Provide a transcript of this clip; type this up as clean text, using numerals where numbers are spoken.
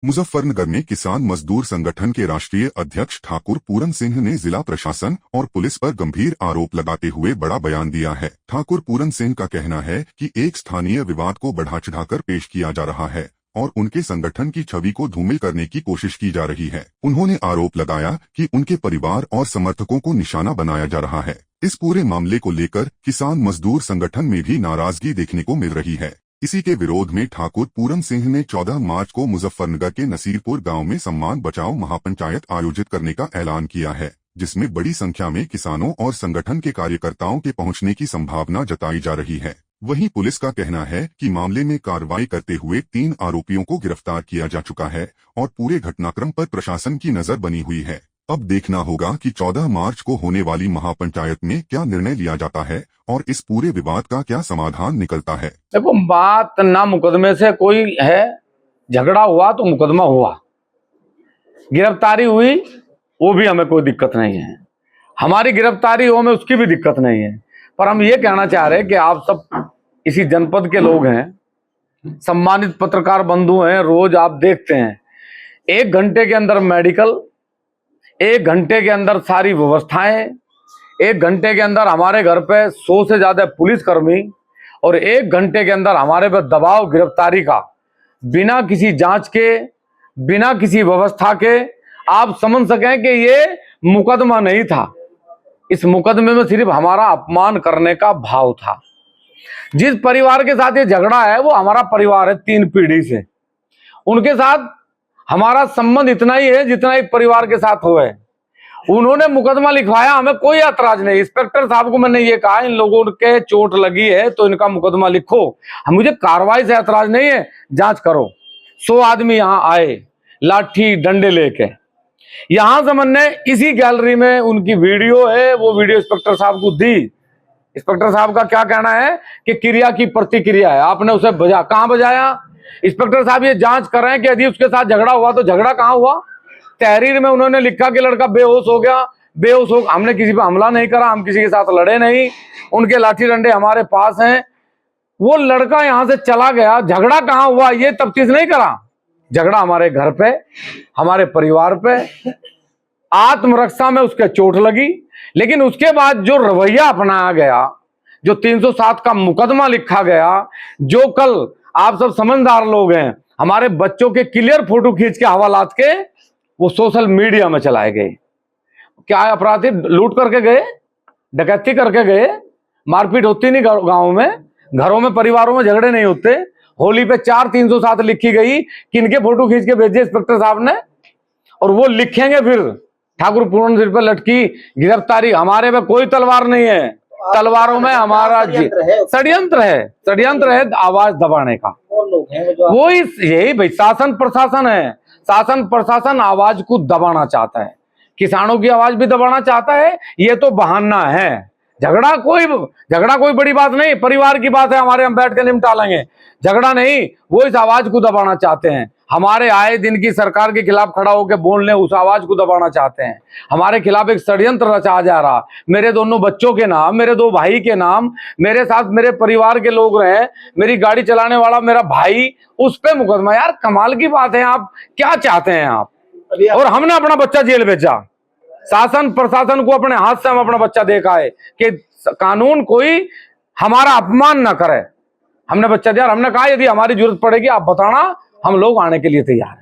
मुजफ्फरनगर में किसान मजदूर संगठन के राष्ट्रीय अध्यक्ष ठाकुर पूरन सिंह ने जिला प्रशासन और पुलिस पर गंभीर आरोप लगाते हुए बड़ा बयान दिया है। ठाकुर पूरन सिंह का कहना है कि एक स्थानीय विवाद को बढ़ा चढ़ाकर पेश किया जा रहा है और उनके संगठन की छवि को धूमिल करने की कोशिश की जा रही है। उन्होंने आरोप लगाया कि उनके परिवार और समर्थकों को निशाना बनाया जा रहा है। इस पूरे मामले को लेकर किसान मजदूर संगठन में भी नाराजगी देखने को मिल रही है। इसी के विरोध में ठाकुर पूरन सिंह ने 14 मार्च को मुजफ्फरनगर के नसीरपुर गांव में सम्मान बचाओ महापंचायत आयोजित करने का ऐलान किया है, जिसमें बड़ी संख्या में किसानों और संगठन के कार्यकर्ताओं के पहुंचने की संभावना जताई जा रही है। वहीं पुलिस का कहना है कि मामले में कार्रवाई करते हुए 3 आरोपियों को गिरफ्तार किया जा चुका है और पूरे घटनाक्रम पर प्रशासन की नजर बनी हुई है। अब देखना होगा कि 14 मार्च को होने वाली महापंचायत में क्या निर्णय लिया जाता है और इस पूरे विवाद का क्या समाधान निकलता है। देखो, बात ना मुकदमे से कोई है, झगड़ा हुआ तो मुकदमा हुआ, गिरफ्तारी हुई वो भी हमें कोई दिक्कत नहीं है, हमारी गिरफ्तारी हो में उसकी भी दिक्कत नहीं है। पर हम ये कहना चाह रहे हैं कि आप सब इसी जनपद के लोग हैं, सम्मानित पत्रकार बंधु हैं, रोज आप देखते हैं 1 घंटे के अंदर मेडिकल, 1 घंटे के अंदर सारी व्यवस्थाएं, 1 घंटे के अंदर हमारे घर पे 100 से ज्यादा पुलिसकर्मी और 1 घंटे के अंदर हमारे पे दबाव गिरफ्तारी का, बिना किसी जांच के, बिना किसी व्यवस्था के। आप समझ सकें कि ये मुकदमा नहीं था, इस मुकदमे में सिर्फ हमारा अपमान करने का भाव था। जिस परिवार के साथ ये झगड़ा है वो हमारा परिवार है, 3 पीढ़ी से उनके साथ हमारा संबंध इतना ही है जितना एक परिवार के साथ हुआ है। उन्होंने मुकदमा लिखवाया, हमें कोई ऐतराज नहीं। इंस्पेक्टर साहब को मैंने ये कहा, इन लोगों के चोट लगी है तो इनका मुकदमा लिखो, मुझे कार्रवाई से ऐतराज नहीं है, जांच करो। 100 आदमी यहाँ आए लाठी डंडे लेके, यहां से मैंने इसी गैलरी में उनकी वीडियो है, वो वीडियो इंस्पेक्टर साहब को दी। इंस्पेक्टर साहब का क्या कहना है कि क्रिया की प्रतिक्रिया है, आपने उसे बजा, कहां बजाया? इंस्पेक्टर साहब ये जांच कर रहे हैं कि यदि उसके साथ झगड़ा हुआ तो झगड़ा कहां हुआ। तहरीर में उन्होंने लिखा कि लड़का बेहोश हो गया, बेहोश हो, हमने किसी पर हमला नहीं करा, हम किसी के साथ लड़े नहीं, उनके लाठी डंडे हमारे पास हैं। वो लड़का यहां से चला गया, झगड़ा कहां हुआ ये तफ्तीश नहीं करा। झगड़ा हमारे घर पे, हमारे परिवार पे, आत्मरक्षा में उसके चोट लगी। लेकिन उसके बाद जो रवैया अपनाया गया, जो 307 का मुकदमा लिखा गया, जो कल आप सब समझदार लोग हैं, हमारे बच्चों के क्लियर फोटो खींच के हवालात के वो सोशल मीडिया में चलाए गए। क्या अपराधी लूट करके गए, डकैती करके गए, मारपीट होती नहीं गांव में, घरों में परिवारों में झगड़े नहीं होते। होली पे 4 307 लिखी गई, किनके फोटो खींच के भेजे इंस्पेक्टर साहब ने, और वो लिखेंगे फिर ठाकुर पूरन सिंह पर लटकी गिरफ्तारी। हमारे में कोई तलवार नहीं है, तलवारों में हमारा षड्यंत्र है आवाज दबाने का। वो यही भाई शासन प्रशासन है, शासन प्रशासन आवाज को दबाना चाहता है, किसानों की आवाज भी दबाना चाहता है। ये तो बहाना है, झगड़ा कोई बड़ी बात नहीं, परिवार की बात है, हमारे हम बैठ के निपटा लेंगे, झगड़ा नहीं। वो इस आवाज को दबाना चाहते हैं, हमारे आए दिन की सरकार के खिलाफ खड़ा होकर बोलने, उस आवाज को दबाना चाहते हैं। हमारे खिलाफ एक षड्यंत्र रचा जा रहा, मेरे दोनों बच्चों के नाम, मेरे 2 भाई के नाम, मेरे साथ मेरे परिवार के लोग रहे, मेरी गाड़ी चलाने वाला मेरा भाई, उस पे मुकदमा। यार कमाल की बात है, आप क्या चाहते हैं आप? और हमने अपना बच्चा जेल भेजा, शासन प्रशासन को अपने हाथ से हम अपना बच्चा देखा है कि कानून कोई हमारा अपमान ना करे। हमने बच्चा दिया, हमने कहा यदि हमारी जरूरत पड़ेगी आप बताना, हम लोग आने के लिए तैयार हैं।